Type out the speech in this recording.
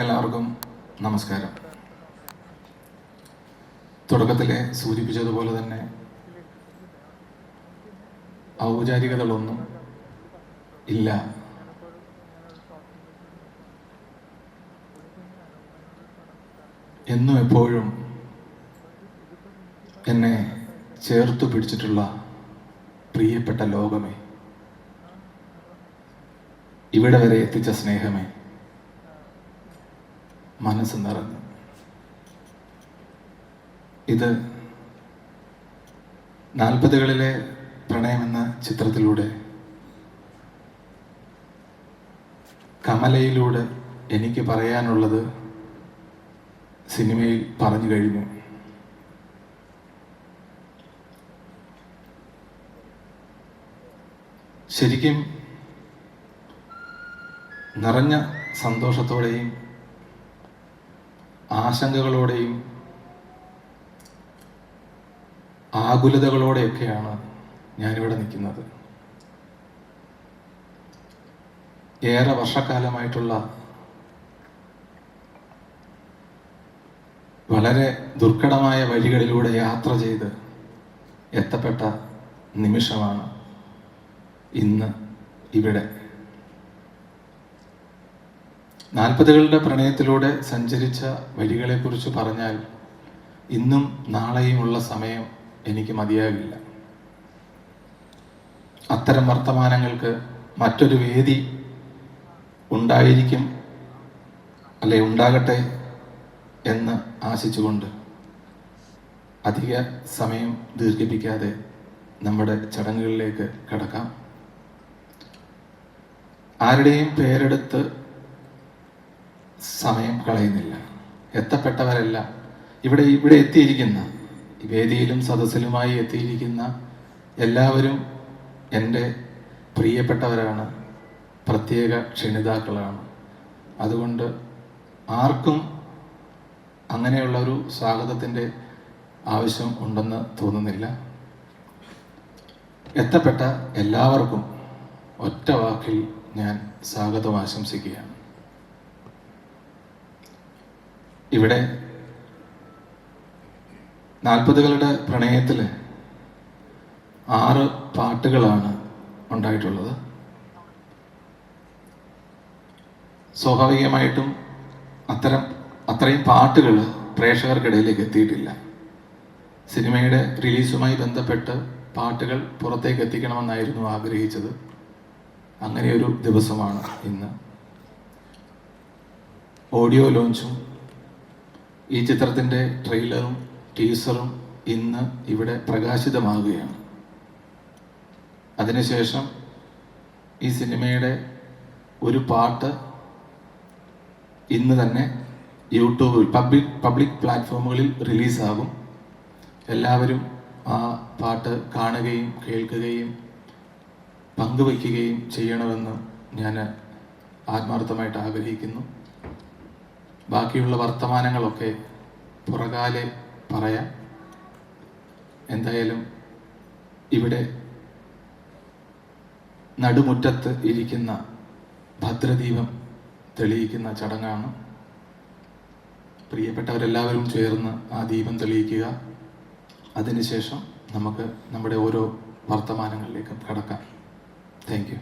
എല്ലാവർക്കും നമസ്കാരം. തുടക്കത്തിലെ സൂചിപ്പിച്ചതുപോലെ തന്നെ ഔപചാരികതകളൊന്നും ഇല്ല. എന്നും എപ്പോഴും എന്നെ ചേർത്തു പിടിച്ചിട്ടുള്ള പ്രിയപ്പെട്ട ലോകമേ, ഇവിടെ വരെ എത്തിച്ച സ്നേഹമേ, മനസ്സ് നിറഞ്ഞു. ഇത് 40കളിലെ പ്രണയമെന്ന ചിത്രത്തിലൂടെ കമലയിലൂടെ എനിക്ക് പറയാനുള്ളത് സിനിമയിൽ പറഞ്ഞു കഴിഞ്ഞു. ശരിക്കും നിറഞ്ഞ സന്തോഷത്തോടെയും ആശങ്കകളോടെയും ആകുലതകളോടെയൊക്കെയാണ് ഞാനിവിടെ നിൽക്കുന്നത്. ഏറെ വർഷക്കാലമായിട്ടുള്ള വളരെ ദുർഘടമായ വഴികളിലൂടെ യാത്ര ചെയ്ത് എത്തപ്പെട്ട നിമിഷമാണ് ഇന്ന് ഇവിടെ. 40കളുടെ പ്രണയത്തിലൂടെ സഞ്ചരിച്ച വഴികളെക്കുറിച്ച് പറഞ്ഞാൽ ഇന്നും നാളെയുമുള്ള സമയം എനിക്ക് മതിയാകില്ല. അത്തരം വർത്തമാനങ്ങൾക്ക് മറ്റൊരു വേദി ഉണ്ടായിരിക്കും, അല്ലെ ഉണ്ടാകട്ടെ എന്ന് ആശിച്ചുകൊണ്ട് അധിക സമയം ദീർഘിപ്പിക്കാതെ നമ്മുടെ ചടങ്ങുകളിലേക്ക് കടക്കാം. ആരുടെയും പേരെടുത്ത് സമയം കളയുന്നില്ല. എത്തപ്പെട്ടവരെല്ലാം ഇവിടെ എത്തിയിരിക്കുന്ന, വേദിയിലും സദസ്സിലുമായി എത്തിയിരിക്കുന്ന എല്ലാവരും എൻ്റെ പ്രിയപ്പെട്ടവരാണ്, പ്രത്യേക ക്ഷണിതാക്കളാണ്. അതുകൊണ്ട് ആർക്കും അങ്ങനെയുള്ള ഒരു സ്വാഗതത്തിൻ്റെ ആവശ്യം ഉണ്ടെന്ന് തോന്നുന്നില്ല. എത്തപ്പെട്ട എല്ലാവർക്കും ഒറ്റ വാക്കിൽ ഞാൻ സ്വാഗതം ആശംസിക്കുകയാണ്. ഇവിടെ 40കളുടെ പ്രണയത്തിൽ 6 പാട്ടുകളാണ് ഉണ്ടായിട്ടുള്ളത്. സ്വാഭാവികമായിട്ടും അത്രയും പാട്ടുകൾ പ്രേക്ഷകർക്കിടയിലേക്ക് എത്തിയിട്ടില്ല. സിനിമയുടെ റിലീസുമായി ബന്ധപ്പെട്ട് പാട്ടുകൾ പുറത്തേക്ക് എത്തിക്കണമെന്നായിരുന്നു ആഗ്രഹിച്ചത്. അങ്ങനെയൊരു ദിവസമാണ് ഇന്ന്. ഓഡിയോ ലോഞ്ചും ഈ ചിത്രത്തിൻ്റെ ട്രെയിലറും ടീസറും ഇന്ന് ഇവിടെ പ്രകാശിതമാകുകയാണ്. അതിനുശേഷം ഈ സിനിമയുടെ ഒരു പാട്ട് ഇന്ന് തന്നെ യൂട്യൂബിൽ പബ്ലിക് പ്ലാറ്റ്ഫോമുകളിൽ റിലീസാകും. എല്ലാവരും ആ പാട്ട് കാണുകയും കേൾക്കുകയും പങ്കുവയ്ക്കുകയും ചെയ്യണമെന്ന് ഞാൻ ആത്മാർത്ഥമായിട്ട് ആഗ്രഹിക്കുന്നു. ബാക്കിയുള്ള വർത്തമാനങ്ങളൊക്കെ പുറകാലെ പറയാം. എന്തായാലും ഇവിടെ നടുമുറ്റത്ത് ഇരിക്കുന്ന ഭദ്രദീപം തെളിയിക്കുന്ന ചടങ്ങാണ്. പ്രിയപ്പെട്ടവരെല്ലാവരും ചേർന്ന് ആ ദീപം തെളിയിക്കുക. അതിനുശേഷം നമുക്ക് നമ്മുടെ ഓരോ വർത്തമാനങ്ങളിലേക്കും കടക്കാം. Thank you.